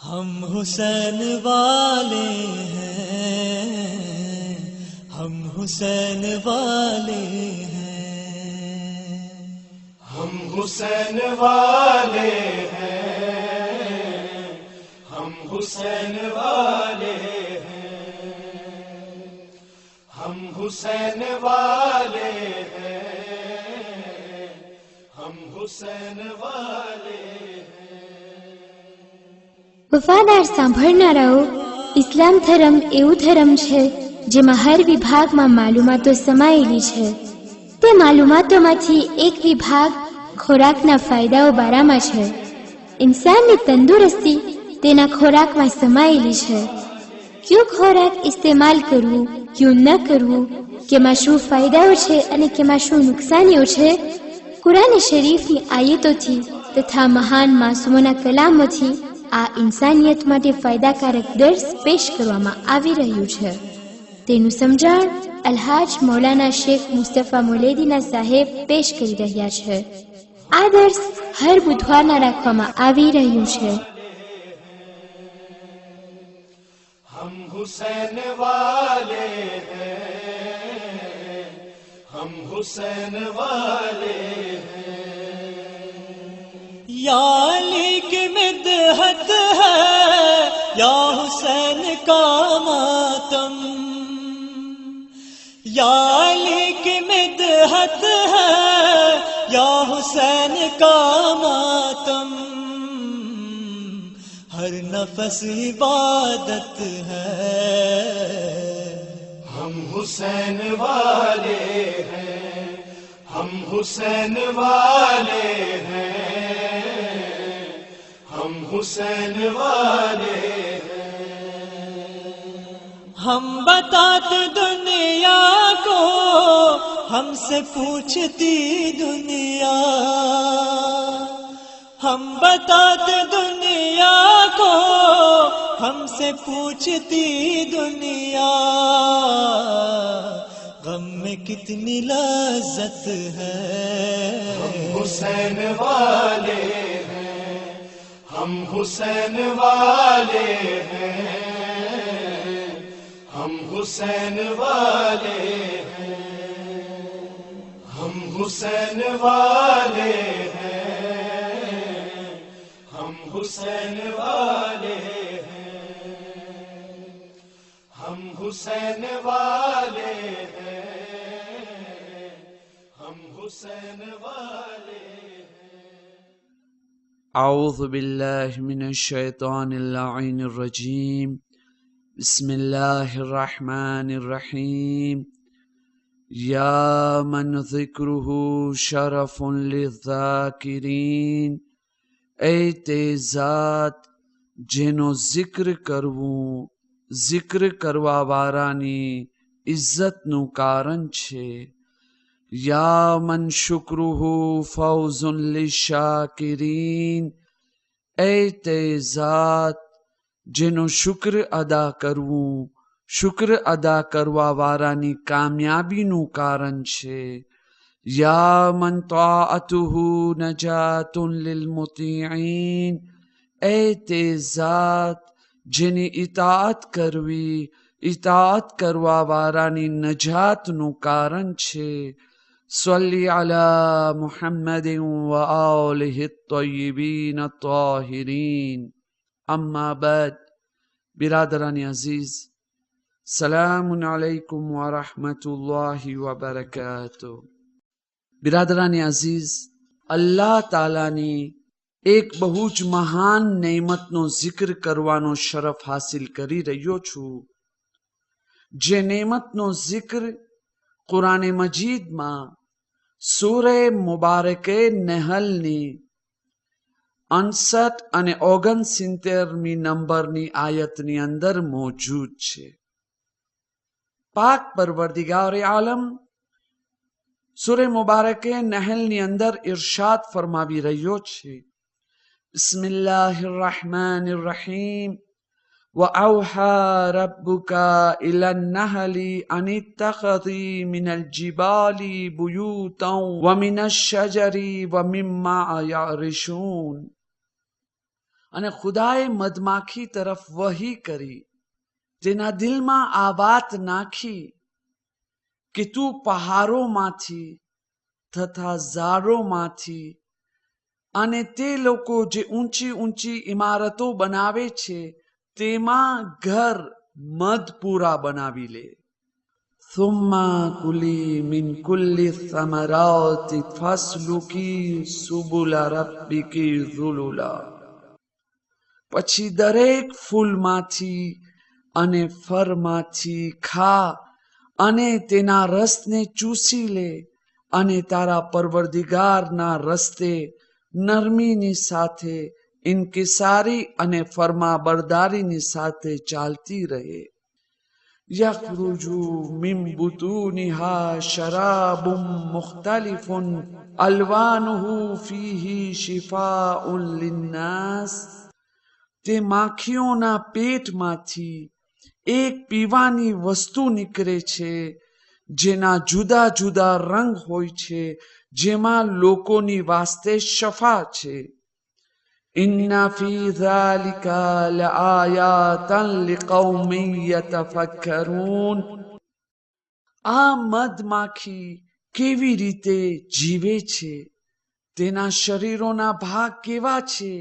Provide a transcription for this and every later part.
ہم حسین والے ہیں، ہم حسین والے ہیں، ہم حسین والے ہیں، ہم حسین والے ہیں، ہم حسین والے ہیں، ہم حسین والے ہیں. વફાદાર સાંભળનારાઓ, ઇસ્લામ ધર્મ એવું ધર્મ છે જેમાં હર વિભાગમાં માલુમાતો સમાયેલી છે. તે માલુમાતોમાંથી એક વિભાગ ખોરાકના ફાયદાઓ બારામાં છે. ઇન્સાનની તંદુરસ્તી તેના ખોરાકમાં સમાયેલી છે. કયો ખોરાક ઇસ્તેમાલ કરવું, કયું ન કરવું, કેમાં શું ફાયદાઓ છે અને કેમાં શું નુકસાનીઓ છે, કુરાન શરીફની આયતોથી તથા મહાન માસૂમોના કલામોથી આ ઇન્સાનિયત માટે ફાયદાકારક દર્સ પેશ કરવામાં આવી રહ્યું છે. તેનું સમજણ અલ્હાજ મૌલાના શેખ મુસ્તફા મોલેદીના સાહેબ પેશ કરી રહ્યા છે. આ દર્સ હર બુધવારના રાખવામાં આવી રહ્યું છે. ہم حسین والے ہیں، ہم حسین والے ہیں. یا علی کی مدحت ہے، یا حسین کا ماتم، یا علی کی مدحت ہے، یا حسین کا ماتم، ہر نفس عبادت ہے. ہم حسین والے ہیں، ہم حسین والے ہیں، ہم حسین والے ہیں. ہم بتاتے دنیا کو، ہم سے پوچھتی دنیا، ہم بتاتے دنیا کو، ہم سے پوچھتی دنیا، غم میں کتنی لذت ہے. ہم حسین والے ہیں، ہم حسین والے ہیں، ہم حسین والے ہیں. ہم حسین والے ہیں، ہم حسین والے ہیں، ہم حسین والے ہیں، ہم حسین والے ہیں. اعوذ باللہ من الشیطان اللعین الرجیم. بسم اللہ الرحمن الرحیم. یا من ذکرہ شرف للذاکرین، اے تے ذات جنو ذکر کروں ذکر کروا وارانی عزت نو کارن چھے. یا من شکرہ فوز للشاکرین، اے تے ذات جنو شکر ادا کروں شکر ادا کروا وارانی کامیابی نو کارن چھے. یا من طاعتہ نجات للمطیعین، اے تے ذات جنی اطاعت کروی اطاعت کروا وارانی نجات نو کارن چھے. صلی علی محمد و آلہ الطیبین الطاہرین. اما بعد، برادران عزیز، سلام علیکم ورحمۃ اللہ وبرکاتہ. برادران عزیز، اللہ تعالیٰ نے ایک બહુ જ મહાન નેમતનો ઝિક્ર કરવાનો શરફ હાસિલ કરી રહ્યો છું. જે નેમતનો ઝિક્ર કુરાન મજીદમાં સૂરે મુબારકે નહલની 69 અને 69મી નંબરની આયતની અંદર મોજૂદ છે. પાક પરવરદિગાર આલમ સૂરે મુબારકે નહલની અંદર ઇરશાદ ફરમાવી રહ્યો છે. بسم الله الرحمن الرحيم. وأوحى ربك إلى النحل أن اتخذي من الجبال بيوتا ومن الشجر ومما يعرشون. અને ખુદાએ મધમાખી તરફ વહી કરી, તેના દિલમાં આ વાત નાખી કે તું પહાડોમાંથી તથા ઝાડોમાંથી અને તે લોકો જે ઊંચી ઊંચી ઇમારતો બનાવે છે તેમાં ઘર મધપૂરા બનાવી લે. ثم كلي من كل الثمرات فاسلكي سبل ربك ذللا. પછી દરેક ફૂલમાંથી અને ફળમાંથી ખા અને તેના રસને ચૂસી લે અને તારા પરવરદિગારના રસ્તે નરમીની સાથે, ઇન્કિસારી અને ફરમાબરદારીની સાથે ચાલતી રહે. યખરુજુ મિન બુતુનિહા શરાબુમ મુખ્તલિફુન અલવાનુહુ ફીહી શિફાઉન લિન્નાસ. તે માખીઓના પેટમાંથી એક પીવાની વસ્તુ નીકળે છે જેના જુદા જુદા રંગ હોય છે, જેમાં લોકોની વાસ્તે શફા છે. ઇન્ના ફી ઝાલિકા લઆયાતન લિકૌમિન યતફક્કરૂન. આ મધમાખી કેવી રીતે જીવે છે, તેના શરીરોના ભાગ કેવા છે,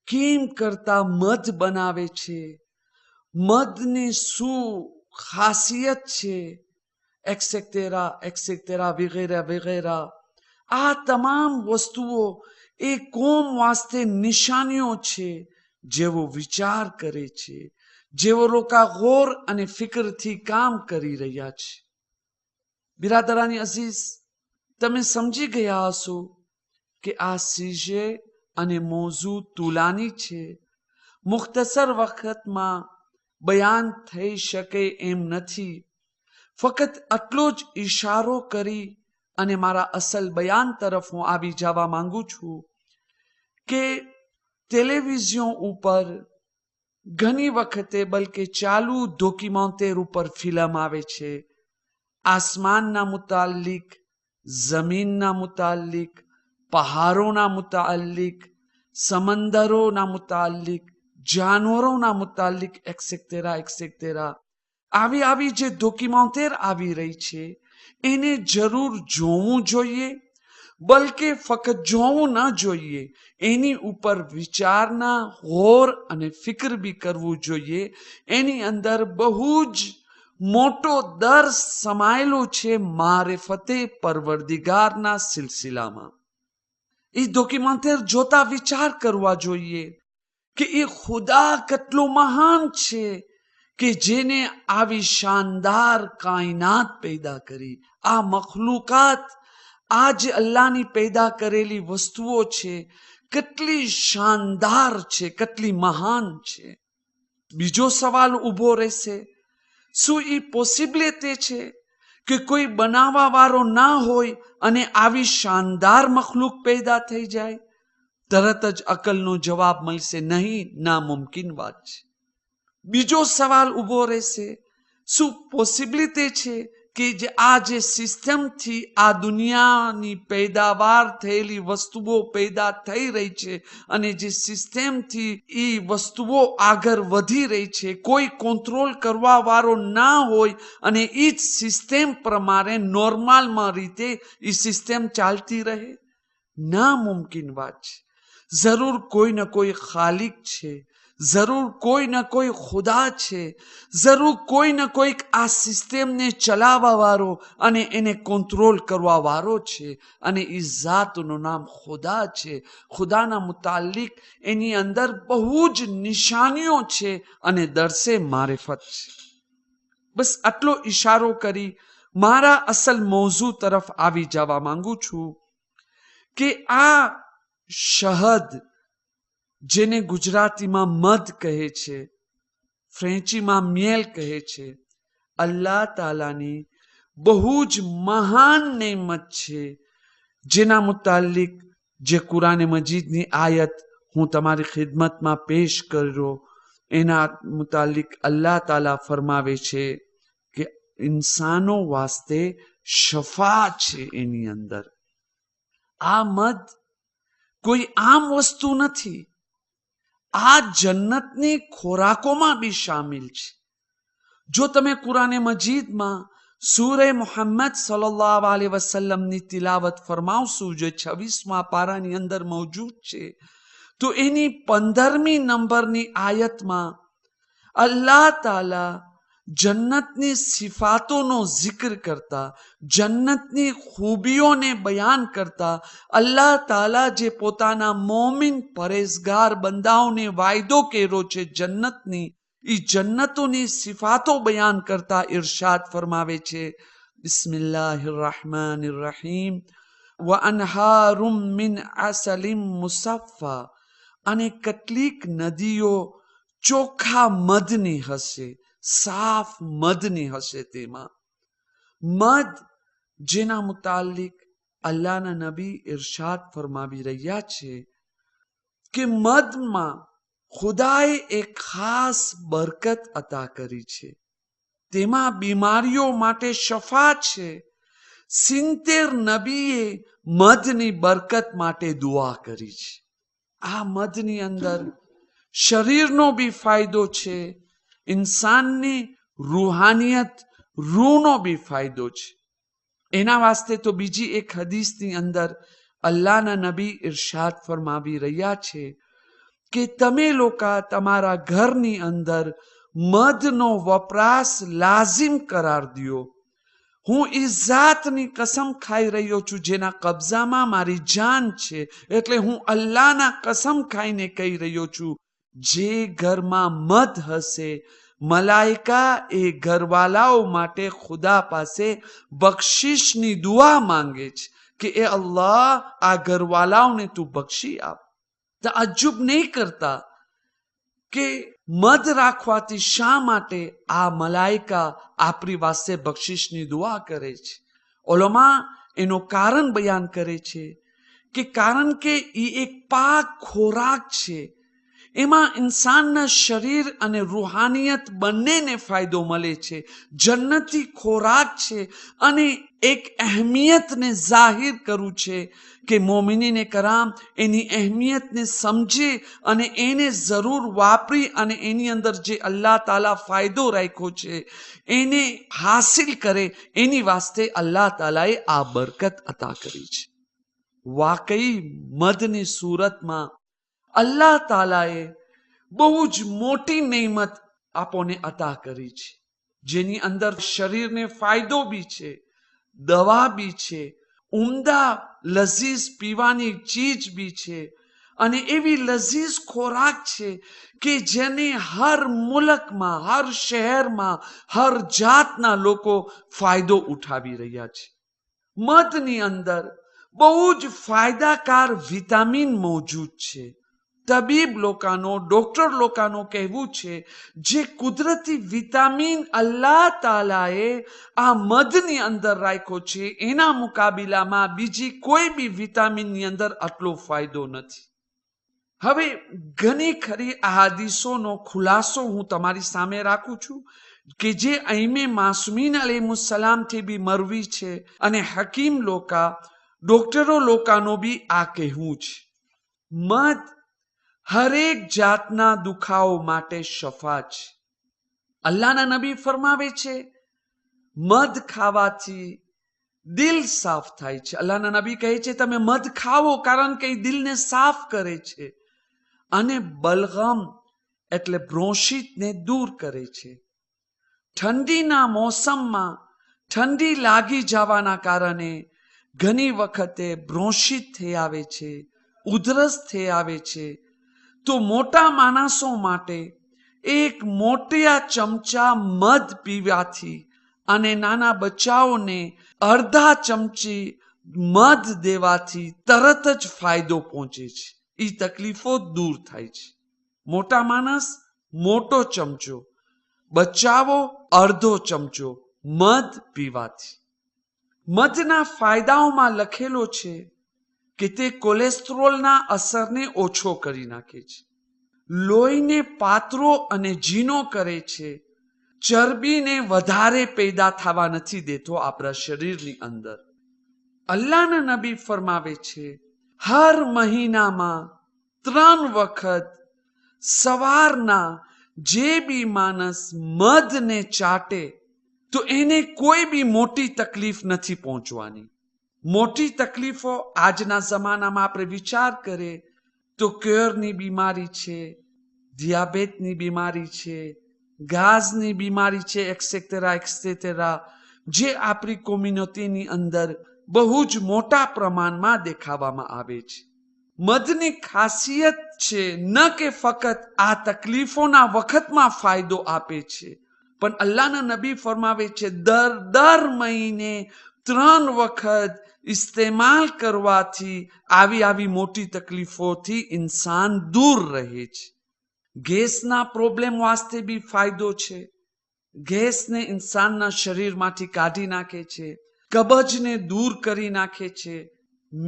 કેમ કરતા મધ બનાવે છે, મધની શું ખાસિયત છે, એક્સેક્ટેરા વગેરે વગેરે. આ તમામ વસ્તુઓ એ કોમ વાસ્તે નિશાનીઓ છે જેવો વિચાર કરે છે, જેવો લોકો ગૌર અને ફિકરથી કામ કરી રહ્યા છે. બિરાદરાની અઝીઝ, તમે સમજી ગયા હશો કે આ સીજે અને મોઝુ તુલાની છે, મુખ્તસર વખતમાં બયાન થઈ શકે એમ નથી. ફક્ત આટલો જ ઈશારો કરી અને મારા અસલ બયાન તરફ હું આવી જવા માંગુ છું કે ટેલિવિઝન ઉપર ઘણી વખતે બલકે ચાલુ ડોક્યુમેન્ટર ઉપર ફિલ્મ આવે છે, આસમાનના મુતાલિક, જમીનના મુતાલિક, પહાડોના મુતાલિક, સમંદરોના મુતાલિક, જાનવરોના મુતાલિક એક્સેક્ટેરા એક્સેક્ટેરા. આવી જે ડોક્યુમેન્ટર આવી રહી છે એને જરૂર જોવું જોઈએ, બલકે ફક્ત જોવું ન જોઈએ, એની ઉપર વિચારના ગૌર અને ફિકર બી કરવું જોઈએ. એની અંદર બહુ જ મોટો દર્સ સમાયેલો છે મારિફતે પરવરદિગારના સિલસિલામાં. એ ડોક્યુમેન્ટર જોતા વિચાર કરવા જોઈએ કે એ ખુદા કેટલો મહાન છે કે જેને આવી શાનદાર કાયનાત પેદા કરી. આ મખલુકાત, આ જે અલ્લાહની પેદા કરેલી વસ્તુઓ છે, કેટલી શાનદાર છે, કેટલી મહાન છે. બીજો સવાલ ઊભો રહેશે, શું એ પોસિબિલિટી છે કે કોઈ બનાવવા વાળો ના હોય અને આવી શાનદાર મખલુક પેદા થઈ જાય? તરત જ અકલનો જવાબ મળશે, નહીં, નામુમકિન વાત છે. બીજો સવાલ ઊભો રહેશે, શું પોસિબિલિટી છે કે આ જે સિસ્ટમથી આ દુનિયાની પેદાવાર થયેલી વસ્તુઓ પેદા થઈ રહી છે અને જે સિસ્ટમથી એ વસ્તુઓ આગળ વધી રહી છે, કોઈ કંટ્રોલ કરવા વાળો ના હોય અને એ જ સિસ્ટમ પ્રમાણે નોર્મલમાં રીતે એ સિસ્ટમ ચાલતી રહે? નામુમકિન વાત છે. જરૂર કોઈ ને કોઈ ખાલિક છે, જરૂર કોઈ ને કોઈ ખુદા છે, જરૂર કોઈ ને કોઈક આ સિસ્ટમને ચલાવવા વાળો અને એને કંટ્રોલ કરવા વાળો છે, અને એ જાતનું નામ ખુદા છે. ખુદાના મુતાલિક એની અંદર બહુ જ નિશાનીઓ છે અને દરસે મારિફત છે. બસ આટલો ઈશારો કરી મારા અસલ મોઝુ તરફ આવી જવા માંગુ છું કે આ શહદ, જેને ગુજરાતીમાં મધ કહે છે, ફ્રેન્ચીમાં મિયેલ કહે છે, અલ્લાહ તાલાની બહુ જ મહાન નેમત છે, જેના મુતાલિક જે કુરાન મજીદની આયત હું તમારી ખિદમતમાં પેશ કર્યો, એના મુતાલિક અલ્લાહ તાલા ફરમાવે છે કે ઇન્સાનો વાસ્તે શફા છે એની અંદર. આ મધ કોઈ આમ વસ્તુ નથી. આ જન્નતની ખોરાકોમાં બી શામિલ છે. જો તમે કુરાને મજીદમાં સૂરે મુહમ્મદ સલ્લલ્લાહુ અલૈહિ વસલ્લમની તિલાવત ફરમાવશો, જે 26મા પારાની અંદર મૌજૂદ છે, તો એની 15મી નંબરની આયતમાં અલ્લાહ તાલા જન્નતની સિફાતોનો જિક્ર કરતા, જન્નતની ખૂબીઓને બયાન કરતા, અલ્લાહ તાલા જે પોતાના મોમિન પરેઝગાર બંદાઓને વાયદો કર્યો છે જન્નતની, એ જન્નતોની સિફાતો બયાન કરતા ઇરશાદ ફરમાવે છે, બિસ્મિલ્લાહિર રહમાનિર રહીમ, વ અનહારુમ મિન અસલિમ મુસફ્ફા, અને કેટલીક નદીઓ ચોખ્ખા મધની હશે, સાફ મધની હશે. તેમાં મધ જેના મુતાલિક અલ્લાહના નબી ઇરશાદ ફરમાવી રહ્યા છે કે મધમાં ખુદાએ એક ખાસ બરકત અતા કરી છે. તેમાં બીમારીઓ માટે શફા છે. 70 નબીએ મધની બરકત માટે દુઆ કરી છે. આ મધની અંદર શરીરનો બી ફાયદો છે, ઇન્સાનની રૂહાનિયત રૂહનો બી ફાયદો છે. એના વાસ્તે તો બીજી એક હદીસની અંદર અલ્લાહના નબી ઇરશાદ ફરમાવી રહ્યા છે કે તમે લોકો તમારા ઘરની અંદર મધનો વપરાશ લાઝિમ કરાર દો. હું એ જાતની કસમ ખાઈ રહ્યો છું જેના કબજામાં મારી જાન છે, એટલે હું અલ્લાહના કસમ ખાઈને કહી રહ્યો છું, જે ઘરમાં મધ હશે, મલાઈકા એ ઘરવાલાઓ માટે ખુદા પાસે બક્ષિશની દુઆ માંગે છે કે એ અલ્લાહ, આ ઘરવાલાઓને તું બક્ષી આપ. તઅજ્જુબ નહીં કરતા કે મધ રાખવાથી શા માટે આ મલાઈકા આપણી વાસ્તે બક્ષિશની દુઆ કરે છે. ઉલમા એનું કારણ બયાન કરે છે કે કારણ કે એ એક પાક ખોરાક છે. એમાં ઇન્સાનના શરીર અને રૂહાનિયત બંનેને ફાયદો મળે છે. જન્નતી ખોરાક છે અને એક અહેમિયતને જાહેર કરવું છે કે મોમિનીને કરામ એની અહેમિયતને સમજે અને એને જરૂર વાપરી અને એની અંદર જે અલ્લાહ તાલા ફાયદો રાખ્યો છે એને હાસિલ કરે. એની વાસ્તે અલ્લાહ તાલાએ આ બરકત અતા કરી છે. વાકઈ મધની સુરતમાં અલ્લાહ તાલાએ બહુ જ મોટી નેમત આપણને અતા કરી છે, જેની અંદર શરીરને ફાયદો બી છે, દવા બી છે, ઉમદા લઝીઝ પીવાની ચીજ બી છે, અને એવી લઝીઝ ખોરાક છે કે જેને હર મુલકમાં, હર શહેરમાં, હર જાતના લોકો ફાયદો ઉઠાવી રહ્યા છે. મધની અંદર બહુ જ ફાયદાકાર વિટામિન મોજૂદ છે. તબીબ લોકોનો, ડોક્ટર લોકોનો કહેવું છે જે કુદરતી વિટામિન અલ્લાહ તાલાએ આ મધની અંદર રાખ્યો છે, એના મુકાબિલામાં બીજી કોઈ બી વિટામિનની અંદર આટલો ફાયદો નથી. હવે ઘણી ખરી અહાદીસોનો ખુલાસો હું તમારી સામે રાખું છું કે જે અઈમે માસુમીન અલૈહિસ્સલામથી બી મરવી છે અને હકીમ લોકા, ડોક્ટરો લોકાનો બી આ કહેવું છે. મધ હરેક જાતના દુખાવો માટે શફા છે. અલ્લાહના નબી ફરમાવે છે મધ ખાવાથી દિલ સાફ થાય છે. અલ્લાહના નબી કહે છે તમે મધ ખાવો કારણ કે એ દિલને સાફ કરે છે અને બલગમ એટલે બ્રોન્શિતને દૂર કરે છે. ઠંડીના મોસમમાં ઠંડી લાગી જવાના કારણે ઘણી વખતે બ્રોન્શિત થઈ આવે છે, ઉધરસ થઈ આવે છે, તો મોટા માણસો માટે એક મોટા ચમચા મધ પીવાથી અને નાના બચ્ચાઓને અડધા ચમચી મધ દેવાથી તરત જ ફાયદો પહોંચે છે. એ તકલીફો દૂર થાય છે. મોટા માણસ મોટો ચમચો, બચ્ચાઓ અડધો ચમચો મધ પીવાથી. મધના ફાયદાઓમાં લખેલો છે કે તે કોલેસ્ટ્રોલના અસરને ઓછો કરી નાખે છે, લોહીને પાતળો અને ઝીણો કરે છે, ચરબીને વધારે પેદા થવા નથી દેતો આપણા શરીરની અંદર. અલ્લાહના નબી ફરમાવે છે હર મહિનામાં 3 વખત સવારના જે બી માણસ મધને ચાટે તો એને કોઈ બી મોટી તકલીફ નથી પહોંચવાની. મોટી તકલીફો આજના જમાનામાં આપણે વિચાર કરીએ તો કેળની બીમારી છે, ડિયાબેટની બીમારી છે, ગાઝની બીમારી છે, એક્સેટેરા એક્સેટેરા, જે આપણી કોમ્યુનિટીની અંદર બહુ જ મોટા પ્રમાણમાં દેખાવામાં આવે છે. મધની ખાસિયત છે ન કે ફક્ત આ તકલીફોના વખતમાં ફાયદો આપે છે, પણ અલ્લાહના નબી ફરમાવે છે દર મહિને 3 વખત ઇસ્તેમાલ કરવાથી આવી મોટી તકલીફોથી ઇન્સાન દૂર રહે છે. ગેસના પ્રોબ્લેમ વાસ્તે બી ફાયદો છે. ગેસને ઇન્સાનના શરીરમાંથી કાઢી નાખે છે, કબજને દૂર કરી નાખે છે.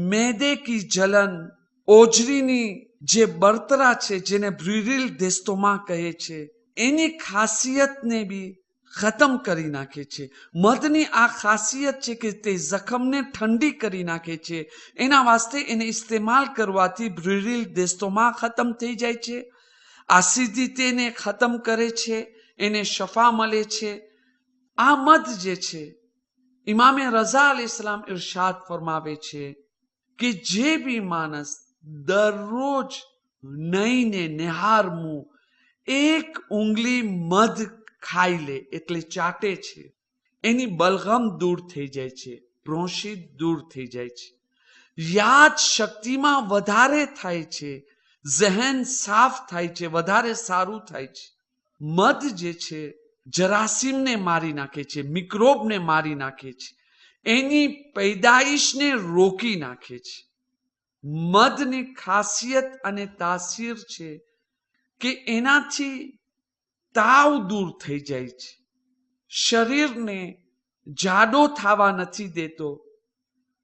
મેદે કી જલન, ઓજરીની જે બળતરા છે જેને બ્રુરિલ દેસ્તોમાં કહે છે, એની ખાસિયતને બી ખતમ કરી નાખે છે. મધની આ ખાસિયત છે કે તે જખમને ઠંડી કરી નાખે છે. એના વાસ્તે એને ઇસ્તેમાલ કરવાથી બ્રુરિલ દેસ્તોમાં ખતમ થઈ જાય છે. એસિડિટીને ખતમ કરે છે, એને શફા મળે છે. આ મધ જે છે, ઇમામે રઝા અલૈહિસ્સલામ ઇરશાદ ફરમાવે છે કે જે બી માણસ દરરોજ નઈને નિહારમું 1 ઉંગલી મધ ખાઈ લે એટલે ચાટે છે, એની બલગમ દૂર થઈ જાય છે, બ્રોન્શિટ દૂર થઈ જાય છે, યાદ શક્તિમાં વધારે થાય છે, ઝહેન સાફ થાય છે, વધારે સારું થાય છે. મધ જે છે જરાસીમને મારી નાખે છે, મિક્રોબને મારી નાખે છે, એની પેદાઈશને રોકી નાખે છે. મધની ખાસિયત અને તાસીર છે કે એનાથી તાવ દૂર થઈ જાય છે, શરીરને જાડો થવા નથી દેતો,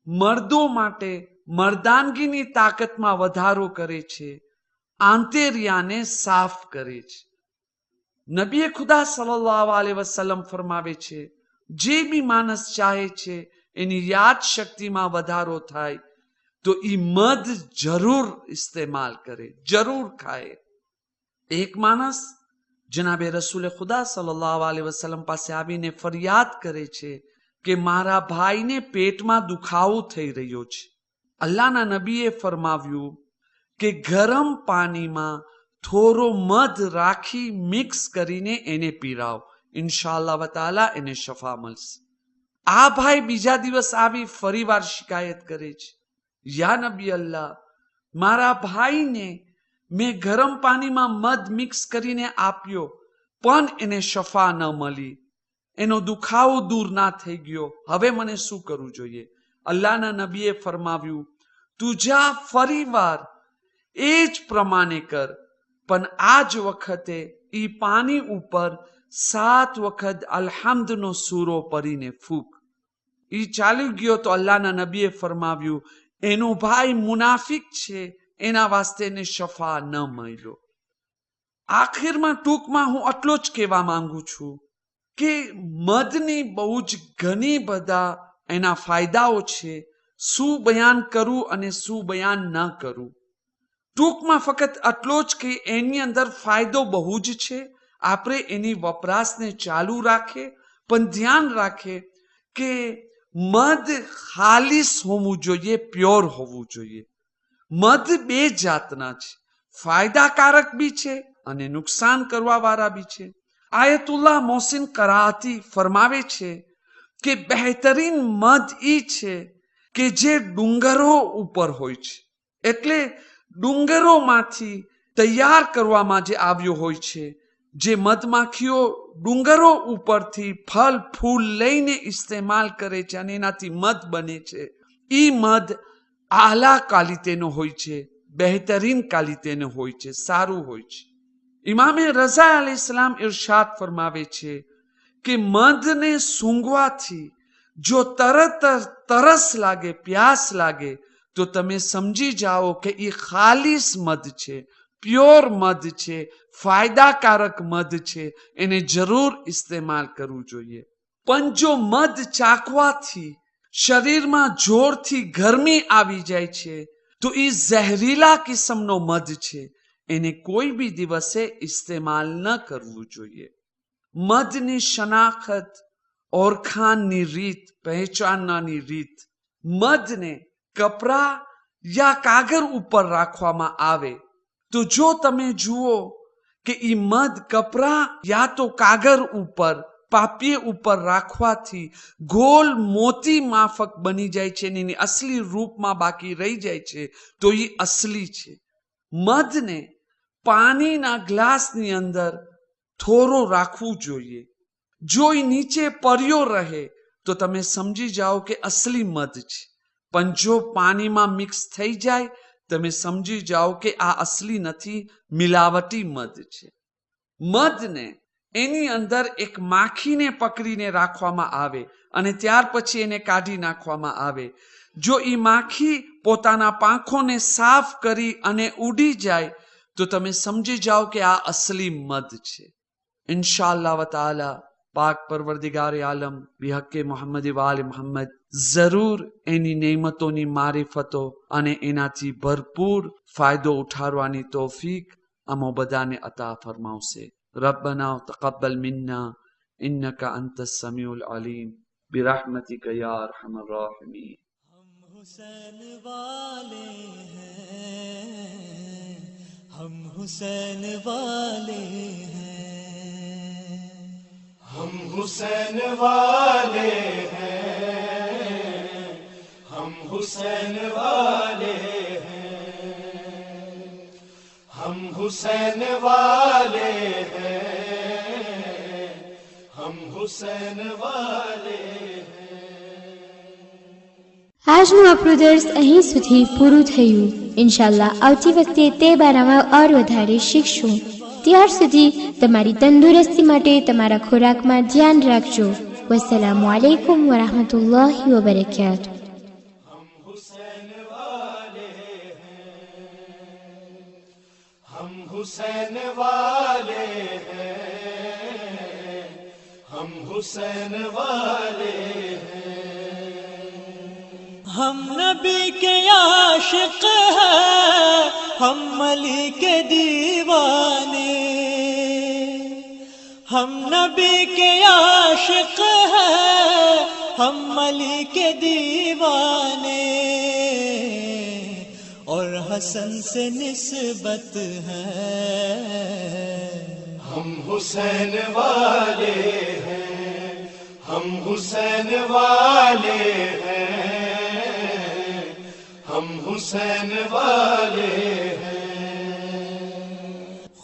મર્દો માટે મર્દાનગીની તાકાતમાં વધારો કરે છે, આંતરિયાને સાફ કરે છે. નબીએ ખુદા સલ્લલ્લાહુ અલૈહિ વસલ્લમ ફરમાવે છે જે બી માણસ ચાહે છે એની યાદ શક્તિમાં વધારો થાય તો એ મધ જરૂર ઇસ્તેમાલ કરે, જરૂર ખાય. એક માણસ જનાબે રસૂલે ખુદા સલ્લલ્લાહુ અલૈહિ વસલ્લમ પાસે આવીને ફરિયાદ કરે છે કે મારા ભાઈને પેટમાં દુખાવો થઈ રહ્યો છે. અલ્લાહના નબીએ ફરમાવ્યું કે ગરમ પાણીમાં થોડો મધ રાખી મિક્સ કરીને એને પીરાવ, ઇન્શાઅલ્લાહ તાલા એને શફા મળશે. આ ભાઈ બીજા દિવસ આવી ફરીવાર શિકાયત કરે છે, યા નબી અલ્લાહ, મારા ભાઈને મેં ગરમ પાણીમાં મધ મિક્સ કરીને આપ્યો પણ એને શફા ન મળી, એનો દુખાવો દૂર ના થઈ ગયો, હવે મને શું કરવું જોઈએ? અલ્લાહના નબીએ ફરમાવ્યું તું જા ફરીવાર એ જ પ્રમાણે કર, પણ આ જ વખતે ઈ પાણી ઉપર 7 વખત અલ્હમ્દનો સૂરો પડીને ફૂંક. ઈ ચાલી ગયો તો અલ્લાહના નબીએ ફરમાવ્યું એનો ભાઈ મુનાફિક છે, એના વાસ્તે એને શફા ન મળ્યો. આખિરમાં ટૂંકમાં હું આટલો જ કહેવા માંગુ છું કે મધની બહુ જ ઘણી બધા એના ફાયદાઓ છે. શું બયાન કરું અને શું બયાન ન કરું? ટૂંકમાં ફક્ત આટલો જ કે એની અંદર ફાયદો બહુ જ છે. આપણે એની વપરાશને ચાલુ રાખે, પણ ધ્યાન રાખે કે મધ ખાલિસ હોવું જોઈએ, પ્યોર હોવું જોઈએ. મધ 2 જાતના છે, ફાયદાકારક બી છે અને નુકસાન કરવા વાળા બી છે. આયતુલ્લાહ મોહસિન કરાતી ફરમાવે છે કે બહેતરીન મધ ઈ છે કે જે ડુંગરો ઉપર હોય છે, એટલે ડુંગરોમાંથી તૈયાર કરવામાં જે આવ્યો હોય છે. જે મધમાખીઓ ડુંગરો ઉપરથી ફળ ફૂલ લઈને ઇસ્તેમાલ કરે છે અને એનાથી મધ બને છે, ઈ મધ આલા ક્વોલિટીનો હોય છે, બહેતરીન ક્વોલિટીનો હોય છે, સારું હોય છે. ઇમામે રઝા અલૈહિસ્સલામ ઇરશાદ ફરમાવે છે કે મધને સૂંઘવાથી જો તરત તરસ લાગે, પ્યાસ લાગે તો તમે સમજી જાઓ કે એ ખાલિસ મધ છે, પ્યોર મધ છે, ફાયદાકારક મધ છે, એને જરૂર ઇસ્તેમાલ કરવું જોઈએ. પણ જો મધ ચાખવાથી શરીરમાં જોરથી ગરમી આવી જાય છે તો એ ઝહેરીલા કિસ્મનો મધ છે, એને કોઈ બી દિવસે ઇસ્તેમાલ ન કરવું જોઈએ. મધની શનાખત, ઓળખાણની રીત, પહેચાનવાની રીત. મધને કપડા યા કાગળ ઉપર રાખવામાં આવે તો જો તમે જુઓ કે ઈ મધ કપડા યા તો કાગળ ઉપર, પાપિયે ઉપર રાખવાથી ગોલ મોતી માફક બની જાય છે અને એની અસલી રૂપમાં બાકી રહી જાય છે તો એ અસલી છે. મધને પાણીના ગ્લાસની અંદર થોડો રાખવું જોઈએ. જો એ નીચે પડ્યો રહે તો તમે સમજી જાઓ કે અસલી મધ છે, પણ જો પાણીમાં મિક્સ થઈ જાય તમે સમજી જાઓ કે આ અસલી નથી, મિલાવટી મધ છે. મધને એની અંદર એક માખીને પકડીને રાખવામાં આવે અને ત્યાર પછી એને કાઢી નાખવામાં આવે. જો એ માખી પોતાના પાંખોને સાફ કરી અને ઉડી જાય તો તમે સમજી જાઓ કે આ અસલી મધ છે. ઇન્શાઅલ્લાહ વ તાલા પાક પરવરદિગાર આલમ બિહક્કે મુહમ્મદ વાલે મુહમ્મદ જરૂર એની નેમતોની મારિફતો અને એનાથી ભરપૂર ફાયદો ઉઠાવવાની તૌફીક અમો બધાને અતા ફરમાવશે. રબ્બના તaqabbal મિન્ના ઇન્નકા અંતસ સમીઉલ અલીમ برحمتک یا ارحم الراحمین. حسین والے ہیں، ہم حسین والے ہیں، ہم حسین والے ہیں، ہم حسین والے ہیں، ہم حسین والے ہیں، ہم حسین والے ہیں. આજનું આપણું દર્શ અહીં સુધી પૂરું થયું. ઇન્શાલ્લાહ આવતી વખતે તે બારામાં ઓર વધારે શીખશું. ત્યાર સુધી તમારી તંદુરસ્તી માટે તમારા ખોરાકમાં ધ્યાન રાખજો. વસ્સલામુ અલૈકુમ વરહમતુલ્લાહિ વબરકાતુહુ. ہم حسین والے ہیں، ہم حسین والے ہیں، ہم حسین والے ہیں. ہم نبی کے عاشق ہیں، ہم علی کے دیوانے، ہم نبی کے عاشق ہیں، ہم علی کے دیوانے، اور حسن سے نسبت ہے. ہم حسین والے ہیں، ہم حسین والے ہیں، ہم حسین والے ہیں.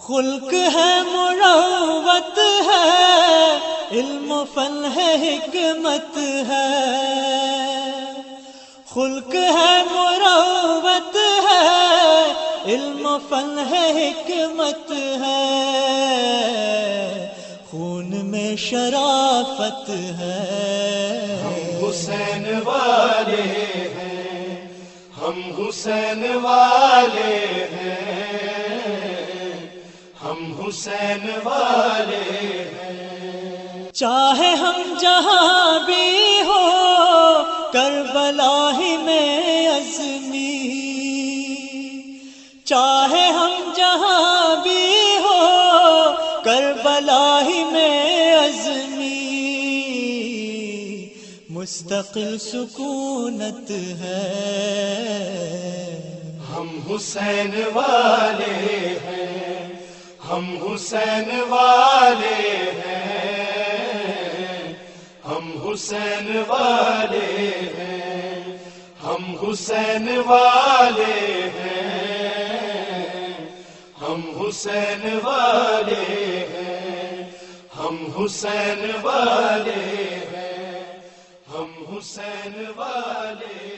خلق ہے مروت ہے، علم و فن ہے حکمت ہے. خلق ہے مروت ہے، علم و فن ہے حکمت ہے. خون میں شرافت ہے. ہم حسین والے ہیں، ہم حسین والے ہیں، ہم حسین والے ہیں. چاہے ہم جہاں بھی ہو کربلا ہی میں عزمی، چاہے ہم جہاں بھی ہو کربلا ہی میں عزمی، مستقل سکونت ہے. ہم حسین والے ہیں، ہم حسین والے ہیں، ہم حسین والے ہیں، ہم حسین والے ہیں، ہم حسین والے ہیں، ہم حسین والے ہیں، ہم حسین والے